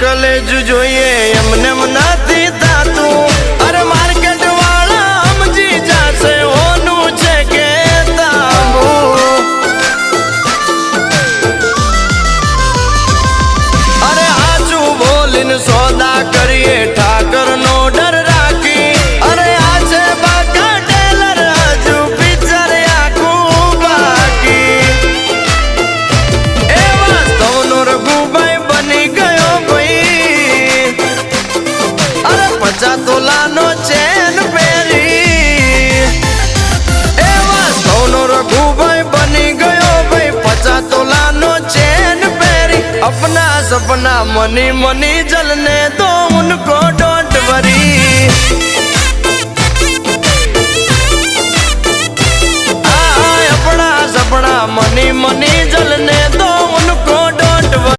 college जोइए एमने मनाती तातू अरे market वाला समझी जासे होनु छे के ताबू अरे आजू बोलिन सौदा करिए ठाकर नो डर राखी अरे आजे बाका टेलर आजू पिक्चर आखू बाकी ए वास्तव नो रघुभाई बनी गयो भाई अरे 50 तोला नो चैन पेरी ए वास्तव नो रघुभाई बनी गयो भाई 50 तोला नो चैन पेरी अपना सपना मनी मनी जलने दो उनको डोंट वरी अपना सपना मनी मनी जलने